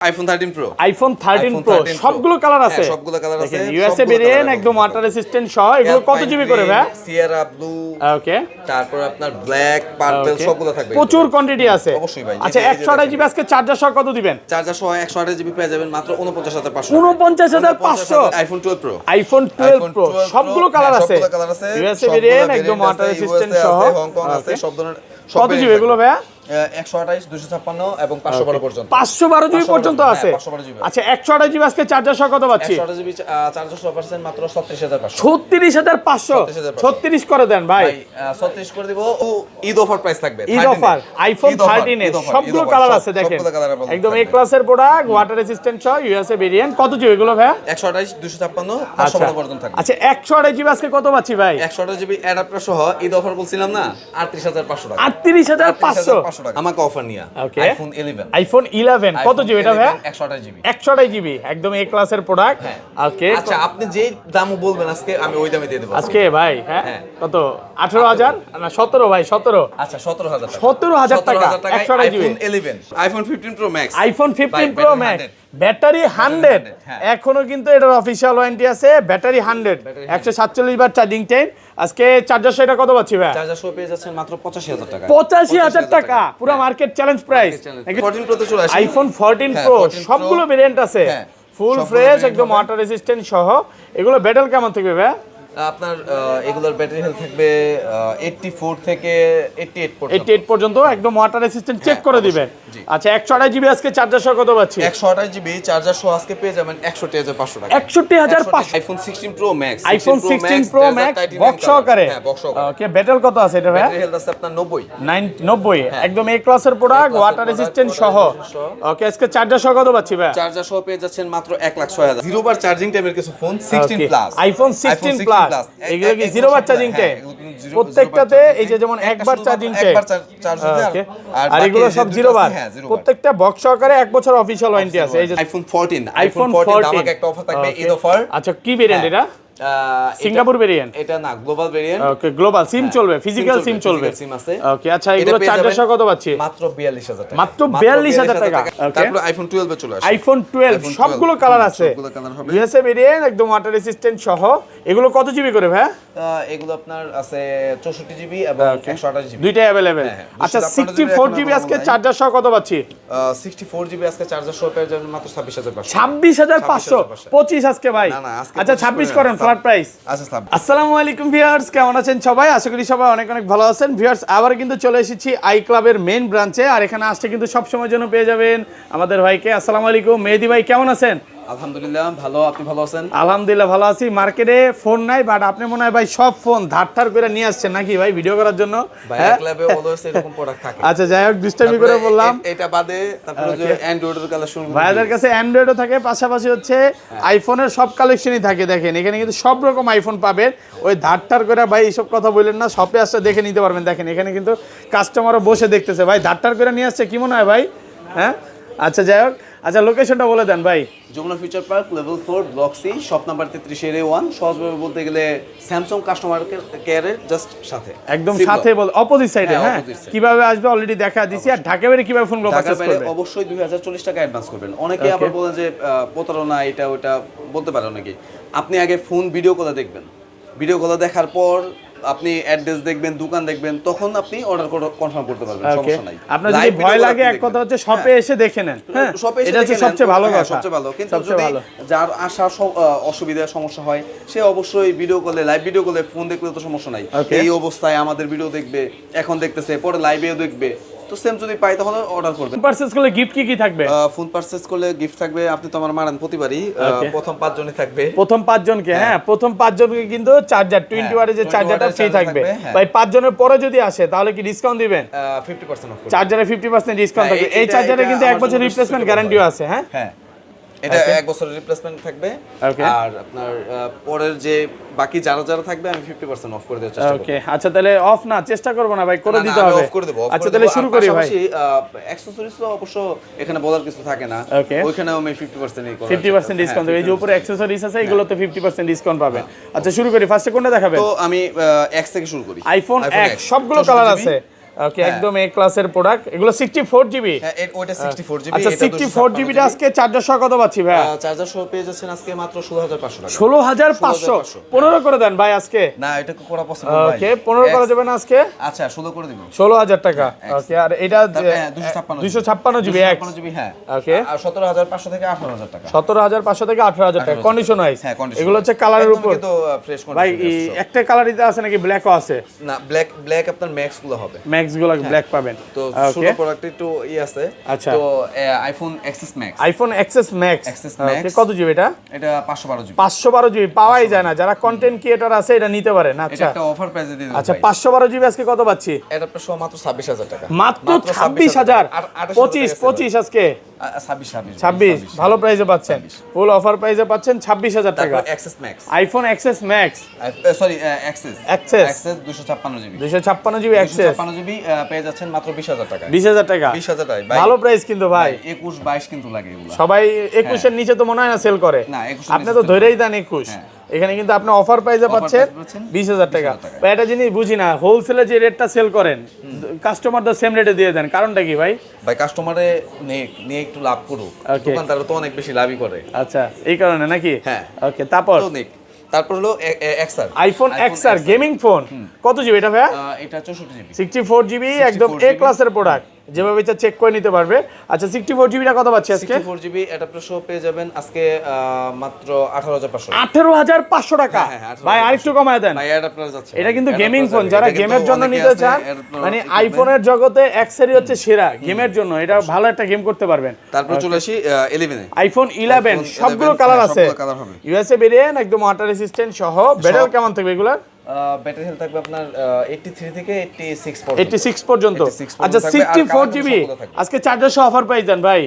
IPhone 13 pro সবগুলো colour আছে, সবগুলো কালার আছে। ইউএসএ ভেরিয়েন্ট একদম ওয়াটার রেসিস্ট্যান্ট সহ। এগুলো কত জিবি করে ভাই? সিয়েরা ব্লু, ওকে, তারপর আপনার ব্ল্যাক, পার্পল সবগুলো থাকবে। প্রচুর কোয়ান্টিটি আছে অবশ্যই ভাই। আচ্ছা 128 জিবি আজকে চার্জার সহ কত দিবেন? চার্জার সহ 128 জিবি পেয়ে যাবেন মাত্র 49500। 49500 আইফোন 12 প্রো, আইফোন 12 প্রো সবগুলো কালার আছে, সবগুলো কালার আছে। ইউএসএ ভেরিয়েন্ট একদম ওয়াটার রেসিস্ট্যান্ট সহ। হংকং আছে, সব ধরনের। কত জিবি এগুলো ভাই? 128 256 এবং 512 পর্যন্ত। 512 জিবি পর্যন্ত আছে। আচ্ছা 128 জিবি আজকে চার্জার সহ কত পাচ্ছি? 128 জিবি চার্জার সহ পাচ্ছেন মাত্র 36500। 36500 36 করে দেন ভাই। 36 করে দিব। ঈদ অফার প্রাইস থাকবে। ঈদ অফার আইফোন 13 এর সবগুলো কালার আছে দেখেন, একদম এ ক্লাসের প্রোডাক্ট, ওয়াটার রেসিস্ট্যান্ট সহ, ইউএসএ ভেরিয়েন্ট। কত জিবি এগুলো ভাই? 128 256 512 পর্যন্ত থাকবে। আচ্ছা 128 জিবি আজকে কত পাচ্ছি ভাই? 128 জিবি অ্যাডাপ্টার সহ ঈদ অফার বলছিলাম না, 38500 টাকা। 38500 টাকা আমাকে অফার নিয়া। আইফোন 11, আইফোন 11 কত জিবি এটা ভাই? 128 জিবি, 128 জিবি একদম এ ক্লাসের প্রোডাক্ট। ওকে, আচ্ছা আপনি যেই দাম বলবেন আজকে আমি ওই দামে দিয়ে দেব আজকে ভাই। হ্যাঁ কত? 18000 না 17 ভাই? 17। আচ্ছা 17000 টাকা। 17000 টাকা 128 GB. IPhone 11, iPhone 15 pro max, iPhone 15 pro max, battery 100। এখনো কিন্তু এটার অফিশিয়াল ওয়ারেন্টি আছে, ব্যাটারি 100, 147 বার চার্জিং টাইম। আজকে চার্জার সেটা কত পাচ্ছি ভাই? চার্জার শো পেয়ে যাচ্ছেন মাত্র 85000 টাকা। 85000 টাকা পুরো মার্কেট চ্যালেঞ্জ প্রাইস। 14 প্রো তে চলে আসি। আইফোন 14 প্রো সবগুলো ভেরিয়েন্ট আছে, ফুল ফ্রেশ একদম ওয়াটার রেসিস্ট্যান্ট সহ। এগুলো ব্যাটারি কেমন থাকবে ভাই? আপনার এগুলোর ব্যাটারি হেলথ থাকবে 84 থেকে 88 পর্যন্ত একদম ওয়াটার রেসিস্ট্যান্ট চেক করে দিবেন। আচ্ছা 128 জিবি আজকে চার্জার সহ কত পাচ্ছি? 128 জিবি চার্জার সহ আজকে পেয়ে যাবেন 61500 টাকা। 61500 iPhone 16 pro max, iPhone 16 pro max box সহকারে। ওকে, ব্যাটারি কত আছে এটা ভাই? ব্যাটারি হেলথ আছে আপনার 90 একদম এ ক্লাসের প্রোডাক্ট, ওয়াটার রেসিস্ট্যান্ট সহ। ওকে, আজকে চার্জার সহ কত পাচ্ছি ভাই? চার্জার সহ পেয়ে যাচ্ছেন মাত্র 1,06,000। 0 বার চার্জিং টাইমের কিছু ফোন 16 প্লাস, আইফোন 16 প্লাস, এগুলো কি 0 বার চার্জিং টাইম? প্রত্যেকটাতে এই যে যেমন একবার চার্জিং টাইম, আর এগুলো সব 0 বার, প্রত্যেকটা বক্স সহকারে 1 বছর অফিশিয়াল ওয়ারেন্টি আছে। এই যে আইফোন 14 দামাকে একটা অফার থাকবে, ঈদ অফার। আচ্ছা কি ভেরিয়েন্ট এটা? Singapore variant? এটা না, গ্লোবাল ভেরিয়েন্ট। ওকে, গ্লোবাল সিম চলবে, ফিজিক্যাল সিম চলবে। ওকে, আচ্ছা এগুলো চার্জার সহ কত পাচ্ছি? মাত্র 42000 টাকা। মাত্র 42000 টাকা। তারপর আইফোন 12 এ চলে আসে। আইফোন 12 সবগুলো কালার আছে, ইউএসএ ভেরিয়েন্ট একদম ওয়াটার রেসিস্ট্যান্ট সহ। এগুলো কত জিবি করে ভাই? এগুলো আপনার আছে 64 জিবি এবং 128 জিবি, দুইটাই अवेलेबल। আচ্ছা 64 জিবি আজকে চার্জার সহ কত পাচ্ছি? 64 জিবি আজকে চার্জার সহ পেয়ে যাবেন মাত্র 26500। 26500 25 আজকে ভাই। আচ্ছা 26 করেন ফ্ল্যাট প্রাইস। আচ্ছা আসসালামু আলাইকুম ভিউয়ার্স, কেমন আছেন সবাই? আশা করি সবাই অনেক অনেক ভালো আছেন। ভিউয়ার্স আবার কিন্তু চলে এসেছি আই ক্লাবের মেইন ব্রাঞ্চে, আর এখানে আসতে কিন্তু সব সময়ের জন্য পেয়ে যাবেন আমাদের ভাইকে। আসসালামু আলাইকুম মেহেদি ভাই, কেমন আছেন? আলহামদুলিল্লাহ ভালো, আপনি ভালো আছেন? আলহামদুলিল্লাহ ভালো আছি। মার্কেটে ফোন নাই, বাট আপনি মনে হয় ভাই সব ফোন ধারঠার করে নিয়ে আসছেন নাকি ভাই ভিডিও করার জন্য? ভাই ক্লাবে অলওয়েজ এরকম প্রোডাক্ট থাকে। আচ্ছা যাই হোক, ডিস্টার্বই করে বললাম। এটা বাদে তারপরে যে অ্যান্ড্রয়েডের কালেকশন, ভাইদের কাছে অ্যান্ড্রয়েডও থাকে, পাশাপাশি হচ্ছে আইফোনের সব কালেকশনই থাকে। দেখেন এখানে কিন্তু সব রকম আইফোন পাবেন। ওই ধারঠার করে ভাই এইসব কথা বললেন না, শপে আসতে দেখে নিতে পারবেন। দেখেন এখানে কিন্তু কাস্টমারও বসে দেখতেছে। ভাই ধারঠার করে নিয়ে আসছে, কি মনে হয় ভাই? হ্যাঁ আচ্ছা যাই হোক, আচ্ছা লোকেশনটা বলে দেন ভাই। Jamuna future park level 4 block C, shop number 33 এর A1। সহজভাবে বলতে গেলে স্যামসাং কাস্টমার কেয়ারের জাস্ট সাথে, একদম সাথে বল, অপোজিট সাইডে। হ্যাঁ কিভাবে আসবে অলরেডি দেখা দিছি। আর ঢাকা বাইরে কিভাবে ফোন পারচেজ করবে? অবশ্যই 2040 টাকা অ্যাডভান্স করবেন। অনেকে আবার বলেন যে প্রতারণা, এটা ওটা বলতে পারে অনেকে। আপনি আগে ফোন ভিডিও কলে দেখবেন, ভিডিও কলে দেখার পর আপনি অ্যাড্রেস দেখবেন, দোকান দেখবেন, তখন আপনি অর্ডার কনফার্ম করতে পারবেন, সমস্যা নাই। আপনার যদি ভয় লাগে, এক কথা হচ্ছে শপে এসে দেখে নেন। হ্যাঁ এটা হচ্ছে সবচেয়ে ভালো কথা, সবচেয়ে ভালো। কিন্তু যদি যার আসা অসুবিধা সমস্যা হয়, সে অবশ্যই ভিডিও কলে, লাইভ ভিডিও কলে ফোন দেখলে তো সমস্যা নাই। এই অবস্থায় আমাদের ভিডিও দেখবে, এখন দেখতেছে, পরে লাইভেও দেখবে, তো সেম যদি পাই তখন অর্ডার করবেন। পারচেজ করলে গিফট কি থাকবে? ফোন পারচেজ করলে গিফট থাকবে, আপনি তো আমার মারান প্রতিবারই, প্রথম 5 জনই থাকবে। প্রথম 5 জনকে, হ্যাঁ প্রথম 5 জনকে কিন্তু চার্জার 20 ওয়াটের যে চার্জারটা ফ্রি থাকবে। ভাই 5 জনের পরে যদি আসে তাহলে কি ডিসকাউন্ট দিবেন? 50% অফ, চার্জারে 50% ডিসকাউন্ট থাকবে। এই চার্জারে কিন্তু 1 বছর রিপ্লেসমেন্ট গ্যারান্টিও আছে। হ্যাঁ হ্যাঁ এটা 1 বছরের রিপ্লেসমেন্ট থাকবে। আর আপনার পরের যে বাকি যারা থাকবে আমি 50% অফ করে দেওয়ার চেষ্টা করব। ওকে আচ্ছা তাহলে অফ না, চেষ্টা করব না ভাই, করে দিতে হবে। অফ করে দেব। আচ্ছা তাহলে শুরু করি ভাই। অ্যাকসেসরিজ তো অবশ্য এখানে বলার কিছু থাকে না, ওইখানেও আমি 50% এই করব, 50% ডিসকাউন্ট দেব। এই যে উপরে অ্যাকসেসরিজ আছে এগুলোতে 50% ডিসকাউন্ট পাবেন। আচ্ছা শুরু করি, ফার্স্টে কোনটা দেখাবেন? তো আমি X থেকে শুরু করি। আইফোন X সবগুলো কালার আছে। ওকে একদম এ ক্লাসের প্রোডাক্ট, এগুলো 64 জিবি। হ্যাঁ ওইটা 64 জিবি। আচ্ছা 64 জিবিটা আজকে চার্জার সহ কত পাচ্ছি ভাই? চার্জার সহ পেয়ে যাচ্ছেন আজকে মাত্র 16500 টাকা। 16500 15 করে দেন ভাই আজকে। না এটা করা পসিবল ভাই। ওকে 15 করা যাবে না আজকে? আচ্ছা 16 করে দিব। 16000 টাকা। ওকে আর এটা 256 জিবি এক্স। 256 জিবি হ্যাঁ। ওকে আর 17500 থেকে 18000 টাকা। 17500 থেকে 18000 টাকা কন্ডিশন ওয়াইজ। হ্যাঁ কন্ডিশন। এগুলো হচ্ছে কালারের উপর। কিন্তু ফ্রেশ কন্ডিশন। ভাই একটা কালারিতে আছে নাকি ব্ল্যাকও আছে? না ব্ল্যাক আপনার ম্যাক্স গুলো হবে। ম্যাক্স গুলো ব্ল্যাক পাবেন। তো ছোট প্রোডাক্ট একটু আছে। আচ্ছা তো iPhone XS Max. IPhone XS Max. Okay কত জিবি এটা? এটা 512 জিবি। 512 জিবি পাওয়াই যায় না, যারা কন্টেন্ট ক্রিয়েটর আছে এটা নিতে পারেন। এটা আচ্ছা একটা অফার প্রাইসে দিয়ে দিই। আচ্ছা 512 জিবি আজকে কত পাচ্ছি? এটা প্রাইস মাত্র 26000 টাকা। মাত্র 26000 25 আজকে 26 ভালো প্রাইসে পাচ্ছেন, ফুল অফার প্রাইসে পাচ্ছেন 26000 টাকা। তারপর XS Max, iPhone XS max, sorry XS 256 GB 256 GB XS 256 GB পেয়ে যাচ্ছেন মাত্র 20000 টাকা। 20000 টাকা 20000 টাকা ভাই, ভালো প্রাইস কিন্তু ভাই। 21 22 কিন্তু লাগে এগুলো। সবাই 21 এর নিচে তো মনে হয় না সেল করে। না 21 আপনি তো ধরেই দেন 21। এখানে কিন্তু আপনি অফার প্রাইসে পাচ্ছেন 20000 টাকা। ভাই এটা জিনিস বুঝি না, হোলসেলে যে রেটটা সেল করেন কাস্টমারদের সেম রেটে দিয়ে দেন, কারণটা কি ভাই? ভাই কাস্টমারে নিয়ে একটু লাভ করুক, দোকানদার তো অনেক বেশি লাভই করে। আচ্ছা এই কারণে নাকি? হ্যাঁ ওকে তারপর তারপর হলো XR, iPhone XR gaming phone কত জিবি এটা ভাই? এটা 64 জিবি 64 জিবি একদম এ ক্লাসের প্রোডাক্ট, যেভাবে ইচ্ছা চেক করে নিতে পারবে। আচ্ছা 64 জিবিটা কত পাচ্ছি আজকে? 64 জিবি অ্যাডাপ্টার সহ পেয়ে যাবেন আজকে মাত্র 18500। 18500 টাকা ভাই, আরেকটু কমায় দেন ভাই। অ্যাডাপ্টার যাচ্ছে, এটা কিন্তু গেমিং ফোন, যারা গেমের জন্য নিতে চান, মানে আইফোনের জগতে এক্সেরই হচ্ছে সেরা গেমের জন্য, এটা ভালো একটা গেম করতে পারবেন। তারপর চলে আসি 11 এ, আইফোন 11 সবগুলো কালার আছে, ইউএসএ ভেরিয়েন্ট একদম ওয়াটার রেসিস্ট্যান্ট সহ। ব্যাটারি কেমন থাকবে এগুলা? ব্যাটারি হেলথ থাকবে আপনার 83 থেকে 86 পর্যন্ত। আচ্ছা 64 জিবি আজকে চার্জার সহ অফার প্রাইস দেন ভাই।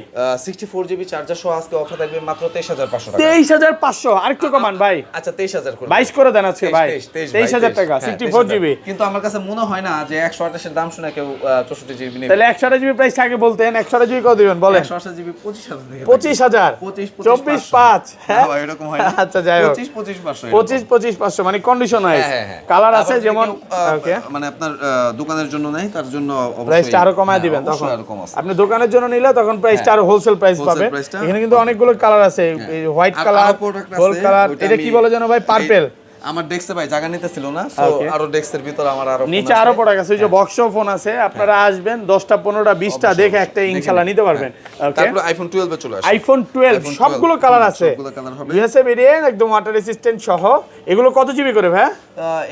64 জিবি চার্জার সহ আজকে অফার থাকবে মাত্র 23500 টাকা। 23500 আরেকটু কমান ভাই। আচ্ছা 23000 করে 22 করে দেন আজকে ভাই। 23000 টাকা 64 জিবি। কিন্তু আমার কাছে মনে হয় না যে 128 এর দাম শুনে কেউ 64 জিবি নেবে। তাহলে 128 জিবি প্রাইস আগে বলতেন, 128 জিবি কত দিবেন বলেন? 128 জিবি 25000 থেকে 25000 24 5 হ্যাঁ ভাই এরকম হয় না। আচ্ছা যাই হোক 25 500 মানে কন্ডিশন ওয়াইজ কালার আছে, যেমন ওকে মানে আপনার দোকানের জন্য নাই, তার জন্য প্রাইসটা আরো কমায় দিবেন। তখন আপনি দোকানের জন্য নিলে তখন প্রাইসটা আরো হোলসেল প্রাইস পাবে। এখানে কিন্তু অনেকগুলো কালার আছে, হোয়াইট কালার, গোল্ড কালার, এটা কি বলে জানো ভাই? পার্পল। আমার ডেস্কে ভাই জায়গা নিতে ছিল না, সো আরো ডেস্কের ভিতর আমার আরো নিচে আরো প্রোডাক্ট আছে, ওই যে বক্সও ফোন আছে। আপনারা আসবেন 10টা 15টা 20টা দেখে একটা ইনশাআল্লাহ নিতে পারবেন। ওকে তারপর আইফোন 12 এ চলে আসে। আইফোন 12 সবগুলো কালার আছে, ইউএসএ ভেরিয়েন্ট একদম ওয়াটার রেসিস্ট্যান্ট সহ। এগুলো কত জিবি করে ভাই?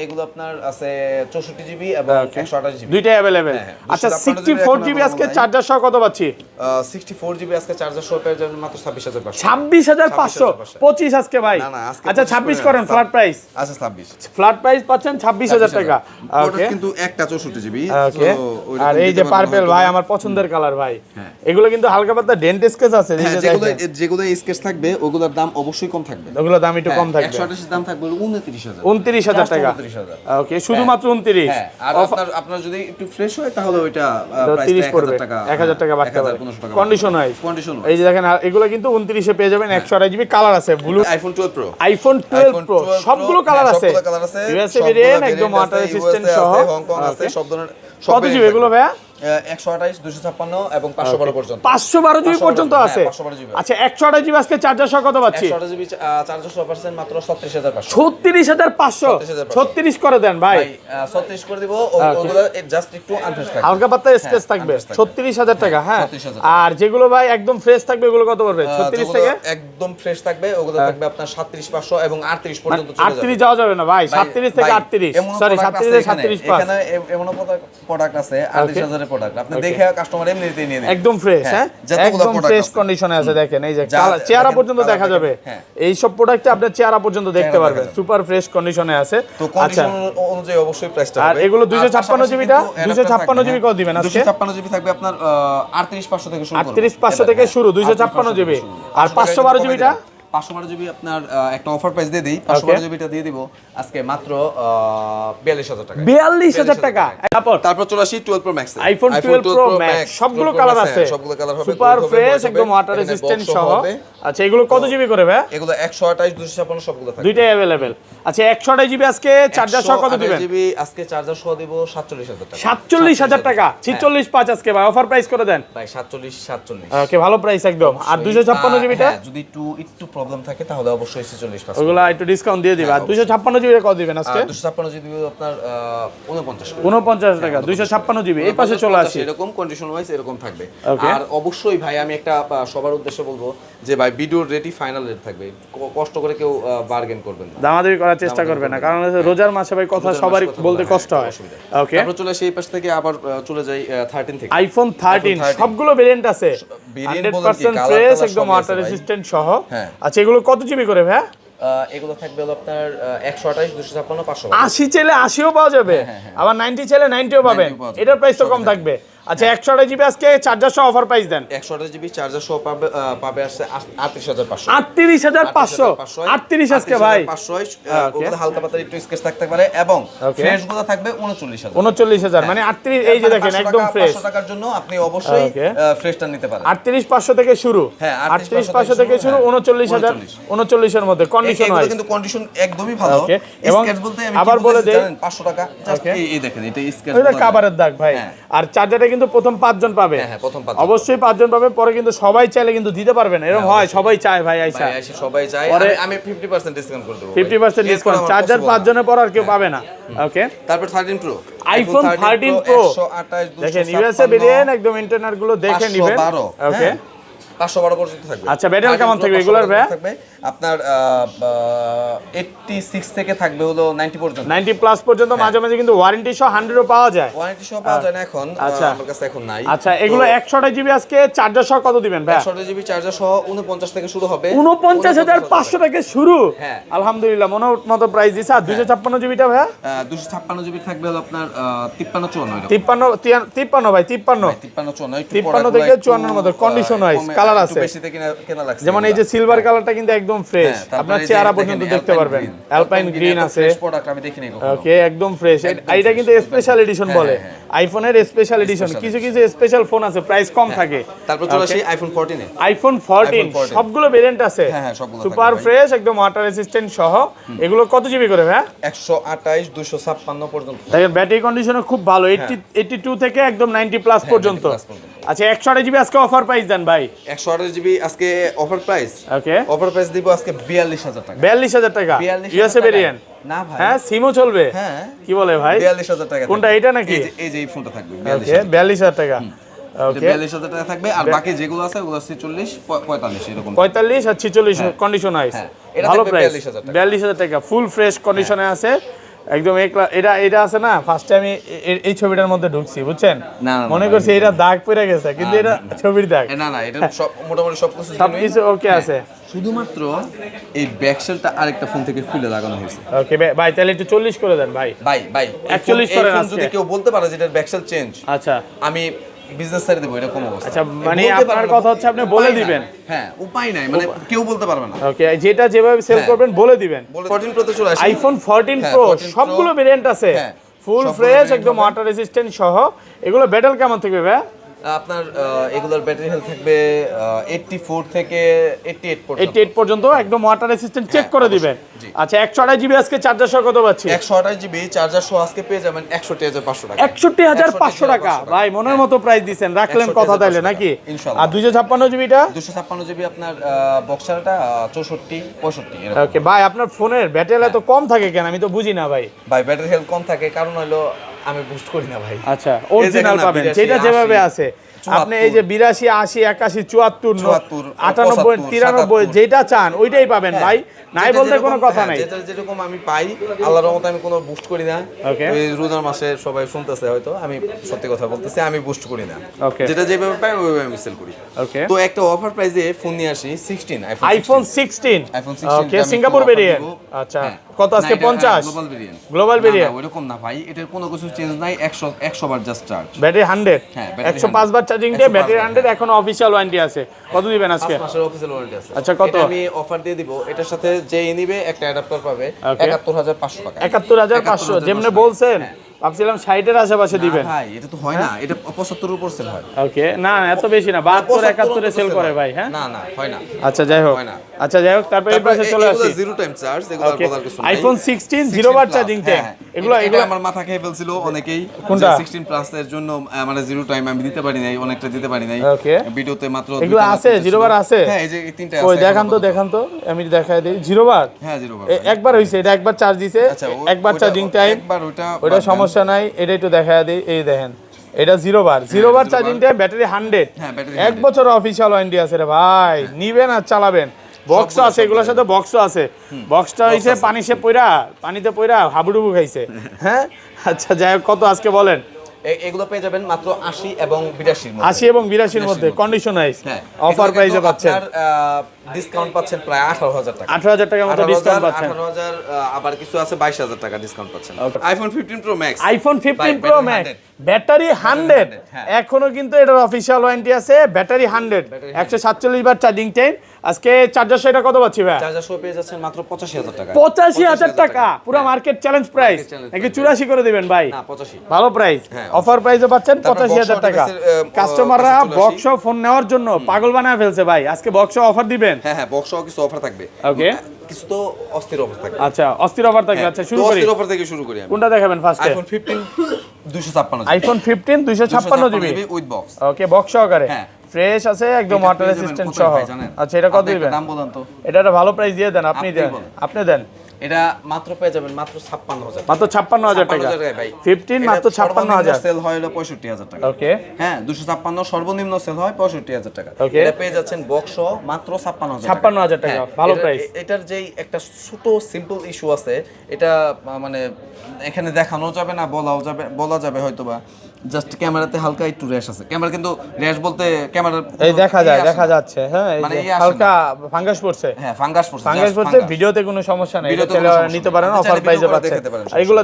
এগুলো আপনার আছে 64 জিবি এবং 128 জিবি, দুইটাই अवेलेबल। আচ্ছা 64 জিবি আজকে চার্জার সহ কত পাচ্ছি? 64 জিবি আজকে চার্জার সহ পেয়ে যাবেন মাত্র 26500। 26500 25 আজকে ভাই। আচ্ছা 26 করেন ফ্ল্যাট প্রাইস। আচ্ছা 26 ফ্ল্যাট প্রাইস পাচ্ছেন 26000 টাকা। ওকে কিন্তু একটা 64 জিবি। ওকে আর এই যে পার্পল ভাই আমার পছন্দের কালার ভাই। এগুলো কিন্তু হালকা পাতলা ডেন্ট স্কেচ আছে, যেগুলো স্কেচ থাকবে ওগুলোর দাম অবশ্যই কম থাকবে, ওগুলোর দাম একটু কম থাকবে। 128 এর দাম থাকবে 29000 29000 টাকা। ওকে শুধুমাত্র 29। হ্যাঁ আর আপনার যদি একটু ফ্রেশ হয় তাহলে ওইটা প্রাইস 30 পড়বে, 1000 টাকা 1000 টাকা বাড়তে পারে কন্ডিশন ওয়াইজ। কন্ডিশন এই যে দেখেন এগুলো কিন্তু 29 এ পেয়ে যাবেন। 128 জিবি কালার আছে, blue iPhone 12 pro, iPhone 12 pro সবগুলো কালার আছে, ইউএসএ ভেরিয়েন্ট একদম ওয়াটার রেসিস্ট্যান্ট সহ। হংকং আছে সব ধরনের। কত জিবি এগুলো ভাইয়া? 128 256 এবং 512 পর্যন্ত। 512 জিবি পর্যন্ত আছে। আচ্ছা 128 জিবি আজকে চার্জার সহ কত পাচ্ছি? 128 জিবি চার্জার সহ পাচ্ছেন মাত্র 36500। 36500 36 করে দেন ভাই। 36 করে দিব, ওগুলো জাস্ট একটু আনফ্রেশ থাকবে, হালকা পাতলা স্কেচ থাকবে। 36000 টাকা। হ্যাঁ আর যেগুলো ভাই একদম ফ্রেশ থাকবে ওগুলো কত পড়বে? 36 থেকে একদম ফ্রেশ থাকবে ওগুলো থাকবে আপনার 37500 এবং 38 পর্যন্ত চলে যাবে। 38 যাওয়া যাবে না ভাই, 37 থেকে 38 সরি 37 থেকে 37 পাস। এখানে এমন প্রোডাক্ট আছে 38000 এর প্রোডাক্ট, আপনি দেখে কাস্টমার এমনিতেই নিয়ে নেবে, একদম ফ্রেশ। হ্যাঁ একদম ফ্রেশ কন্ডিশনে আছে। দেখেন এই যে চেহারা পর্যন্ত দেখা যাবে, এই সব প্রোডাক্টে আপনি চেহারা পর্যন্ত দেখতে পারবেন, সুপার ফ্রেশ কন্ডিশনে আছে। তো কন্ডিশন অনুযায়ী অবশ্যই প্রাইসটা হবে। আর এগুলো 256 জিবিটা 256 জিবি কত দিবেন আজকে? 256 জিবি থাকবে আপনার 38500 থেকে শুরু, 38500 থেকে শুরু 256 জিবি। আর 512 জিবিটা 512 জিবি আপনার একটা অফার প্রাইস দিয়ে দিই, 512 জিবিটা দিয়ে দিব আজকে মাত্র 42000 টাকা। 42000 টাকা। তারপর চলে আসি 12 pro max. IPhone 12 pro max সবগুলো কালার আছে, সবগুলো কালার হবে, সুপার ফ্রেশ একদম ওয়াটার রেজিস্ট্যান্ট সহ। আচ্ছা এগুলো কত জিবি করে ভাই? এগুলো 128 256 সবগুলো থাকবে, দুইটাই अवेलेबल। আচ্ছা 128 জিবি আজকে চার্জার সহ কত দিবেন? 128 জিবি আজকে চার্জার সহ দিব 47000 টাকা। 47000 টাকা 465 আজকে ভাই অফার প্রাইস করে দেন ভাই 47 ওকে ভালো প্রাইস একদম। আর 256 জিবিটা যদি একটু প্রবলেম থাকে তাহলে অবশ্যই 46 ওগুলা একটু ডিসকাউন্ট দিয়ে দিবা। 256 জিবিটা কত দিবেন আজকে? 256 জিবি আপনার 49 টাকা 256 জিবি। এই পাশে চলে আসি, এরকম কন্ডিশন ওয়াইজ এরকম থাকবে। আর অবশ্যই ভাই আমি একটা সবার উদ্দেশ্যে বলবো যে ভাই ভিডিওর রেটই ফাইনাল রেট থাকবে, কষ্ট করে কেউ বার্গেন করবেন না, দামাদামি করার চেষ্টা করবেন না, কারণ রোজার মাসে ভাই কথা সবারই বলতে কষ্ট হয়। ওকে তারপর চলে আসি এই পাশ থেকে আবার চলে যাই 13 থেকে। আইফোন 13 সবগুলো ভেরিয়েন্ট আছে, 100% ফ্রেশ একদম ওয়াটার রেজিস্ট্যান্ট সহ। আচ্ছা এগুলো কত জিবি করে ভাই? এগুলো থাকবে হলো আপনার 128 256 500। 80 চাইলে 80ও পাওয়া যাবে, আবার 90 চাইলে 90ও পাবেন, এটার প্রাইস তো কম থাকবে। আচ্ছা 128 জিবি আজকে চার্জার সহ অফার প্রাইস দেন। 128 জিবি চার্জার সহ পাবে আসছে 38500। 38500 38 আজকে ভাই 500 ওগুলো হালকা পাতলা একটু স্কেচ থাকতে পারে এবং ফ্রেশ গুলো থাকবে 39000। 39000 মানে 38, এই যে দেখেন একদম ফ্রেশ। 500 টাকার জন্য আপনি অবশ্যই ফ্রেশটা নিতে পারেন। 38500 থেকে শুরু, হ্যাঁ 38500 থেকে শুরু 39000 39 এর মধ্যে কন্ডিশন হয়, কিন্তু কন্ডিশন একদমই ভালো। এবং স্কেচ বলতে আমি আবার বলে দেই 500 টাকা জাস্ট এই দেখেন এটা স্কেচ, এটা কভারের দাগ ভাই। আর চার্জারটা কিন্তু প্রথম 5 জন পাবে, হ্যাঁ প্রথম 5 অবশ্যই 5 জন পাবে, পরে কিন্তু সবাই চাইলে কিন্তু দিতে পারবেন, এরকম হয় সবাই চায় ভাই আইসা সবাই চায়, আমি 50% ডিসকাউন্ট করে দেব, 50% ডিসকাউন্ট, চার্জার 5 জনের পর আর কেউ পাবে না। ওকে তারপর 13 প্রো আইফোন 13 প্রো 128 দেখেন ইউএসএ ভেরিয়েন্ট একদম ইন্টারনাল গুলো দেখে নেবেন। ওকে 512 পর্যন্ত থাকবে। আচ্ছা ব্যাটারি কেমন থাকবে এগুলার ভাই? থাকবে আপনার 86 থেকে থাকবে হলো 90 পর্যন্ত, 90 প্লাস পর্যন্ত। মাঝে মাঝে কিন্তু ওয়ারেন্টি সহ 100 পাওয়া যায়, ওয়ারেন্টি সহ পাওয়া যায় না এখন, আমার কাছে এখন নাই। আচ্ছা এগুলো 128 জিবি আজকে চার্জার সহ কত দিবেন ভাই? 128 জিবি চার্জার সহ 49 থেকে শুরু হবে, 49500 টাকা শুরু। হ্যাঁ আলহামদুলিল্লাহ মনের মতো প্রাইস দিছে। আর 256 জিবিটা ভাই? 256 জিবি থাকবে হলো আপনার 53 53 ভাই 53 53 থেকে 54 এর মধ্যে কন্ডিশন ওয়াইজ কালার আছে, যেমন এই যে সিলভার কালারটা কিন্তু একদম ফ্রেশ, আপনার চেহারা পর্যন্ত দেখতে পারবেন। অ্যালপাইন গ্রিন আছে, প্রোডাক্ট আমি দেখিনি কখনো। ওকে একদম ফ্রেশ। এটা কিন্তু স্পেশাল এডিশন বলে, আইফোনের স্পেশাল এডিশন। কিছু কিছু স্পেশাল ফোন আছে প্রাইস কম থাকে। তারপর চলে আসি আইফোন 14 এ। আইফোন 14 সবগুলো ভেরিয়েন্ট আছে, সুপার ফ্রেশ একদম ওয়াটার রেজিস্ট্যান্ট সহ। এগুলো কত জিবি করে ভাই? 128 256 পর্যন্ত। দেখেন ব্যাটারি কন্ডিশনও খুব ভালো, 82 থেকে একদম 90 প্লাস পর্যন্ত। আচ্ছা 128 জিবি আজকে অফার প্রাইস দেন ভাই। 128 জিবি আজকে অফার প্রাইস, ওকে অফার প্রাইস দিব আজকে 42000 টাকা। 42000 টাকা ইউএসএ ভেরিয়েন্ট না ভাই, হ্যাঁ সিমও চলবে। হ্যাঁ কি বলে ভাই 42000 টাকা। কোনটা এটা নাকি? এই যে এই ফোনটা থাকবে ওকে 42000 টাকা। ওকে 42000 টাকা থাকবে। আর বাকি যেগুলো আছে ওগুলো 40 45 এরকম, 45 আর 46 কন্ডিশন ওয়াইজ ভালো প্রাইস। 42000 টাকা ফুল ফ্রেশ কন্ডিশনে আছে একদম। এটা আছে না, ফার্স্টে আমি এই ছবিটার মধ্যে ঢুকছি বুঝছেন, মনে করছি এটা দাগ পড়ে গেছে, কিন্তু এটা ছবির দাগ না না, এটা সব মোটামুটি সবকিছু ওকে আছে। শুধুমাত্র এই ব্যাকশেলটা আরেকটা ফোন থেকে খুলে লাগানো হয়েছে। ওকে ভাই তাহলে একটু 40 করে দেন ভাই। ভাই 41 করেন আজকে। যদি কেউ বলতে পারে যে এটার ব্যাকশেল চেঞ্জ, আচ্ছা আমি বিজনেস ছেড়ে দেব, এরকম অবস্থা। আচ্ছা মানে আপনার কথা হচ্ছে আপনি বলে দিবেন। হ্যাঁ উপায় নাই, মানে কেউ বলতে পারবে না। ওকে যেটা যেভাবে সেল করবেন বলে দিবেন। 14 প্রো তে চলে আসি। আইফোন 14 প্রো সবগুলো ভেরিয়েন্ট আছে, ফুল ফ্রেশ একদম ওয়াটার রেজিস্ট্যান্ট সহ। এগুলো ব্যাটারি কেমন থাকবে ভাই? আপনার এগুলোর ব্যাটারি হেলথ থাকবে 84 থেকে 88 পর্যন্ত একদম ওয়াটার রেজিস্ট্যান্ট চেক করে দিবেন। আচ্ছা 128 জিবি আজকে চার্জার সহ কত পাচ্ছি? 128 জিবি চার্জার সহ আজকে পেয়ে যাবেন 61500 টাকা। 61500 টাকা ভাই মনের মতো প্রাইস দিবেন, রাখলেন কথা তাইলে নাকি? আর 256 জিবিটা? 256 জিবি আপনার বক্সারটা 64 65 এরকম। ওকে ভাই আপনার ফোনের ব্যাটারি এত কম থাকে কেন আমি তো বুঝি না ভাই। ব্যাটারি হেলথ কম থাকে কারণ হলো আমি বুস্ট করি না ভাই। আচ্ছা অরিজিনাল পাবেন যেটা যেভাবে আছে। আপনি এই যে 82 80 81 74 98 93 যেটা চান ওইটাই পাবেন ভাই, নাই বলতে কোনো কথা নাই। যেরকম আমি পাই আল্লাহর রহমতে আমি কোনো বুস্ট করি না। এই রোজার মাসে সবাই শুনতেছে হয়তো, আমি সত্যি কথা বলতেছি, আমি বুস্ট করি না। যেটা যেভাবে পাই ওইভাবে আমি সেল করি। ওকে তো একটা অফার প্রাইসে ফোন নিয়ে আসি 16 আইফোন 16 ওকে সিঙ্গাপুর ভেরিয়েন্ট। আচ্ছা কত আজকে 50 গ্লোবাল ভেরিয়েন্ট? ওইরকম না ভাই, এটার কোনো কিছু চেঞ্জ নাই, 100 বার জাস্ট চার্জ। ব্যাটারি 100 105 বার চার্জিং টাইম, ব্যাটারি 100, এখন অফিশিয়াল ওয়ারেন্টি আছে। কত দিবেন আজকে? 5 মাসের অফিশিয়াল ওয়ারেন্টি আছে। আচ্ছা, কত? এটা আমি অফার দিয়ে দিব, এটার সাথে যে নিবে একটা অ্যাডাপ্টার পাবে 71500 টাকা। 71500 যেমনি বলছেন, ভাবছিলাম 60 এর আশেপাশে দিবেন। ভাই এটা তো হয় না, এটা 75 এর উপর সেল হয়। ওকে, না এত বেশি না, 72 71 এ সেল করে ভাই। হ্যাঁ, না না হয় না। আচ্ছা যাই হোক, আচ্ছা যাই হোক, তারপর এই পাশে চলে আসি। জিরো টাইম চার্জ, এগুলো বলার কিছু নাই। আইফোন 16 0 ওয়াট চার্জিং টাইম, এগুলো আমার মাথা খেয়ে ফেলছিল অনেকেই। কোনটা? 16 প্লাস এর জন্য মানে জিরো টাইম আমি দিতে পারি নাই, অনেকটা দিতে পারি নাই। ওকে, ভিডিওতে মাত্র এগুলো আছে 0 ওয়াট আছে। হ্যাঁ, এই যে এই তিনটা ওই আছে। দেখান তো আমি দেখাই দেই। 0 ওয়াট, হ্যাঁ 0 ওয়াট একবার হইছে, এটা একবার চার্জ দিছে, একবার চার্জিং টাইম, একবার ওটা সমস্যা নাই। এটা একটু দেখায় দিই, এই দেখেন এটা 0 ওয়াট চার্জিং টাইম, ব্যাটারি 100। হ্যাঁ, ব্যাটারি 1 বছর অফিশিয়াল ওয়ারেন্টি আছে রে ভাই, নিবেন আর চালাবেন। বক্সও আছে, এগুলোর সাথে বক্সও আছে। বক্সটা হইছে পানিতে পয়রা হাবুডুবু খাইছে। হ্যাঁ, আচ্ছা যাই হোক, কত আজকে বলেন? এগুলো পেয়ে যাবেন মাত্র 80 এবং 82 মধ্যে। 80 এবং 82 মধ্যে কন্ডিশনাইজ। হ্যাঁ, অফার প্রাইসে পাচ্ছেন। ডিসকাউন্ট পাচ্ছেন প্রায় 18000 টাকা। 18000 টাকার মতো ডিসকাউন্ট পাচ্ছেন। 18000 আবার কিছু আছে 22000 টাকা ডিসকাউন্ট পাচ্ছেন। IPhone 15 pro max, iPhone 15 pro max, battery 100। এখনো কিন্তু এটার অফিশিয়াল ওয়ারেন্টি আছে, ব্যাটারি 100, 147 বার চার্জিং টাইম। আজকে চার্জার সেটা কত পাচ্ছি ভাই? চার্জার সহ পেয়ে যাচ্ছেন মাত্র 85000 টাকা। 85000 টাকা পুরো মার্কেট চ্যালেঞ্জ প্রাইস, নাকি 84 করে দিবেন ভাই? না 85, ভালো প্রাইস। অফার প্রাইসে পাচ্ছেন 85000 টাকা। কাস্টমাররা বক্স ফোন নেওয়ার জন্য পাগল বানায় ফেলছে ভাই, আজকে বক্স অফার দিবেন? হ্যাঁ হ্যাঁ, বক্স কিছু অফার থাকবে। ওকে, কিছু তো অস্থির অফার থাকবে। আচ্ছা অস্থির অফার থাকবে। আচ্ছা শুরু করি, অস্থির অফার থেকে শুরু করি আমি। কোনটা দেখাবেন ফার্স্টে? IPhone 15 256 iPhone 15 256 GB with box. Okay, box সহকারে হ্যাঁ, ফ্রেশ আছে একদম, ওয়াটার রেসিস্ট্যান্ট সহ। আচ্ছা, এটা কত দিবেন? দাম বলেন তো। এটা একটা ভালো প্রাইস দিয়ে দেন, আপনি দেন। এটা মাত্র পেয়ে যাবেন মাত্র 56000, মাত্র 56000 টাকা। 15 মাত্র 56000 সেল হয় হলো 65000 টাকা। ওকে, হ্যাঁ 256 সর্বনিম্ন সেল হয় 65000 টাকা। ওকে, এটা পেয়ে যাচ্ছেন বক্স মাত্র 56000 টাকা, ভালো প্রাইস। এটার যেই একটা ছোট সিম্পল ইস্যু আছে, এটা মানে এখানে দেখানো যাবে না, বলা যাবে হয়তোবা, জাস্ট ক্যামেরাতে হালকা একটু র্যাশ আছে। ক্যামেরা কিন্তু র্যাশ বলতে ক্যামেরার এই দেখা যাচ্ছে। হ্যাঁ, এই যে হালকা ফাঙ্গাস পড়ছে। হ্যাঁ, ফাঙ্গাস পড়ছে। ভিডিওতে কোনো সমস্যা নাই, এটা চলে নিতে পারেন, অফার প্রাইসে পাচ্ছেন। এগুলো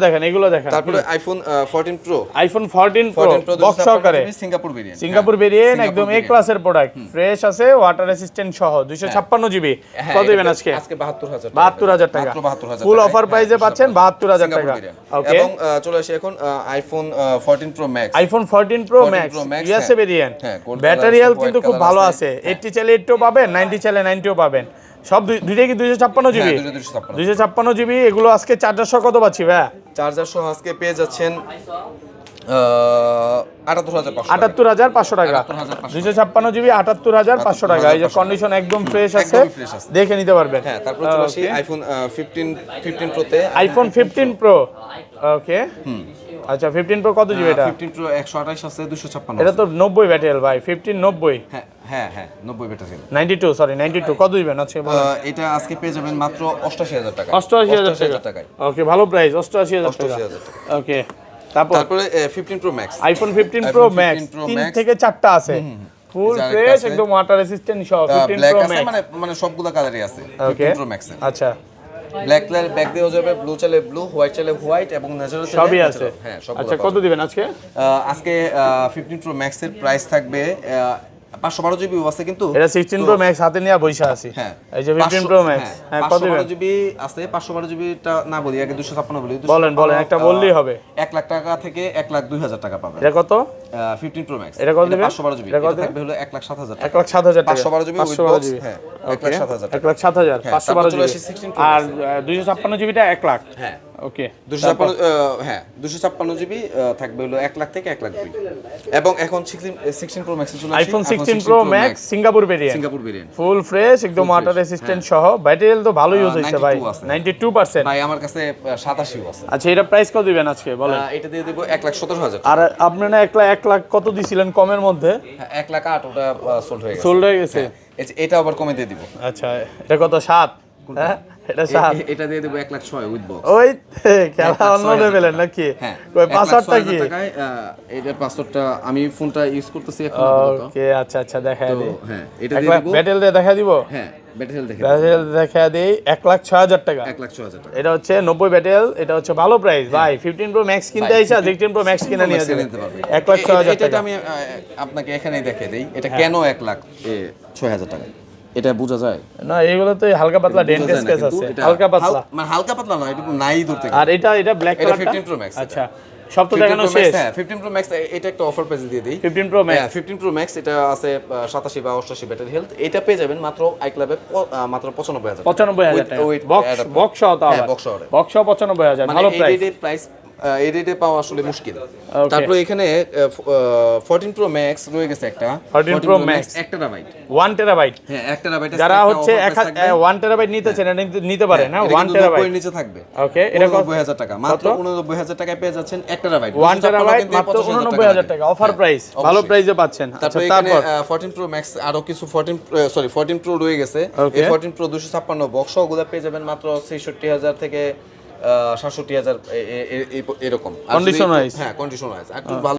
দেখেন। তারপরে iPhone 14 pro, iPhone 14 pro box সহকারে, সিঙ্গাপুর ভেরিয়েন্ট, একদম এ ক্লাসের প্রোডাক্ট, ফ্রেশ আছে, ওয়াটার রেসিস্ট্যান্ট সহ, 256 জিবি। কত দিবেন আজকে? আজকে 72000 টাকা, মাত্র 72000 ফুল অফার প্রাইসে পাচ্ছেন 72000 টাকা। ওকে, এবং চলে আসি এখন iPhone 14 pro max. IPhone 14 pro max USA variant, battery health কিন্তু খুব ভালো আছে। 80 চাইলে 80ও পাবেন, 90 চাইলে 90ও পাবেন। সব দুইটাই কি 256 জিবি? 256 জিবি। এগুলো আজকে চার্জার সহ কত পাচ্ছি ভাই? চার্জার সহ আজকে পেয়ে যাচ্ছেন 78500 টাকা। 256 জিবি 78500 টাকা। এই যে কন্ডিশন একদম ফ্রেশ আছে, দেখে নিতে পারবেন। হ্যাঁ, তারপর চলে আসি আইফোন 15 প্রোতে। আইফোন 15 প্রো, ওকে, আচ্ছা 15 প্রো কত জিবি এটা? 15 প্রো 128 আছে, 256। এটা তো 90 ব্যাটারি ভাই, 15 90। হ্যাঁ 90 ব্যাটারি। 92 কত দিবেন আজকে? এটা আজকে পেয়ে যাবেন মাত্র 88000 টাকা। 88000 টাকা। ওকে, ভালো প্রাইস, 88000 টাকা। ওকে, তারপরে 15 pro max, iPhone 15 pro max 3 থেকে 4টা আছে, ফুল ফ্রেশ, একদম ওয়াটার রেসিস্ট্যান্ট সহ 15 প্রো ম্যাক্স। মানে সবগুলা কালারই আছে 15 প্রো ম্যাক্স। আচ্ছা, ব্ল্যাক কালার ব্যাক দেওয়া যাবে, ব্লু চাইলে ব্লু, হোয়াইট চাইলে হোয়াইট, এবং ন্যাচারাল চাইলে সবই আছে। হ্যাঁ, সব। আচ্ছা, কত দিবেন আজকে? আজকে 15 প্রো ম্যাক্স এর প্রাইস থাকবে 512 জিবি আছে, কিন্তু এটা 16 প্রো ম্যাক্স হাতে নিয়ে বইসা আছে। হ্যাঁ, এই যে 15 প্রো ম্যাক্স। হ্যাঁ, কত দিবেন? 512 জিবি আছে। 512 জিবিটা না বলি, আগে 256 বলি। বলেন, একটা বললেই হবে। 1 লাখ টাকা থেকে 1,02,000 টাকা পাবেন। এটা কত? 15 প্রো ম্যাক্স। এটা কত দিবেন? 512 জিবি। এটা থাকবে হলো 1,07,000 টাকা। 1,07,000 টাকা। 512 জিবি উইথ বক্স। হ্যাঁ, 1,07,000 টাকা। 1,07,000 512 জিবি। 16 আর 256 জিবিটা 1 লাখ। হ্যাঁ, ওকে, 256 জিবি থাকবে হলো 1 লাখ থেকে 1,02,000। এবং এখন 16 প্রো ম্যাক্স চলে আসি। IPhone 16 pro max Singapore variant, full fresh, একদম ওয়াটার রেসিস্ট্যান্ট সহ, ব্যাটারি তো ভালো ইউজ হইছে ভাই, 92%। ভাই আমার কাছে 87 আছে। আচ্ছা, এটা প্রাইস কত দিবেন আজকে বলেন? এটা দিয়ে দেব 1,17,000। আর আপনি না 1 লাখ কত দিছিলেন কমের মধ্যে? 1,08,000 ওটা সোল্ড হয়ে গেছে। সোল্ড হয়ে গেছে। এটা আবার কমে দিয়ে দিব। আচ্ছা, এটা কত? 7? হ্যাঁ এটা 7 এটা দিয়ে দেবো 1,06,000 উইথ বক্স। ওই খেলা অন্য লেভেলের নাকি হ্যাঁ ওই পাসওয়ার্ডটা কি? এটার পাসওয়ার্ডটা আমি ফোনটা ইউজ করতেছি এখন। ওকে আচ্ছা আচ্ছা দেখায় তো দিই। হ্যাঁ এটা দিয়ে দেবো। ব্যাটেল দিয়ে দেখা দিব। হ্যাঁ ব্যাটারি দেখে ব্যাটেল দেখা দেই 1,06,000 টাকা। 1,06,000 টাকা। এটা হচ্ছে 90 ব্যাটেল, এটা হচ্ছে ভালো প্রাইস ভাই। 15 প্রো ম্যাক্স কিনতে আইছা 16 প্রো ম্যাক্স কিনে নিয়ে যাবেন নিতে পারবে। 1,06,000 এটা টাকা। আমি আপনাকে এখানেই দেখিয়ে দেই এটা কেন 1,06,000 টাকা। এটা বোঝা যায় না এগুলো তো হালকা পাতলা ডেন্ট স্কেচ আছে, হালকা পাতলা মানে হালকা পাতলা নয়, এটা নাই দূর থেকে। আর এটা ব্ল্যাক এটা কালারটা 15 প্রো ম্যাক্স। আচ্ছা সব তো দেখানো শেষ। হ্যাঁ 15 প্রো ম্যাক্স এটা একটা অফার প্রাইসে দিয়ে দেই। 15 প্রো ম্যাক্স 15 প্রো ম্যাক্স এটা আছে 87 বা 88 ব্যাটারি হেলথ। এটা পেয়ে যাবেন মাত্র আইক্লাবে মাত্র 95,000 টাকা। 95,000 টাকা বক্স সহ তো হ্যাঁ আবার বক্স সহ। বক্স সহ 95,000 ভালো প্রাইস। প্রাইস এই রেটে পাওয়া আসলে মুশকিল। তারপরে এখানে 14 প্রো ম্যাক্স রয়ে গেছে একটা। 14 প্রো ম্যাক্স 1 টেরাবাইট। 1 টেরাবাইট। হ্যাঁ 1 টেরাবাইট। যারা হচ্ছে 1 টেরাবাইট নিতে চান এটা নিতে পারে না 1 টেরাবাইট নিচে থাকবে। ওকে এটা 89,000 টাকা। মাত্র 89,000 টাকায় পেয়ে যাচ্ছেন 1 টেরাবাইট। 1 টেরাবাইট মাত্র 89,000 টাকা অফার প্রাইস, ভালো প্রাইসে পাচ্ছেন। আচ্ছা তারপর 14 প্রো ম্যাক্স আরো কিছু 14 প্রো রয়ে গেছে। এই 14 প্রো 256 বক্স সহগুলো পেয়ে যাবেন মাত্র 66,000 থেকে 67,000 এরকম। Condition wise. হ্যাঁ কন্ডিশন ওয়াইজ। আর একটু ভালো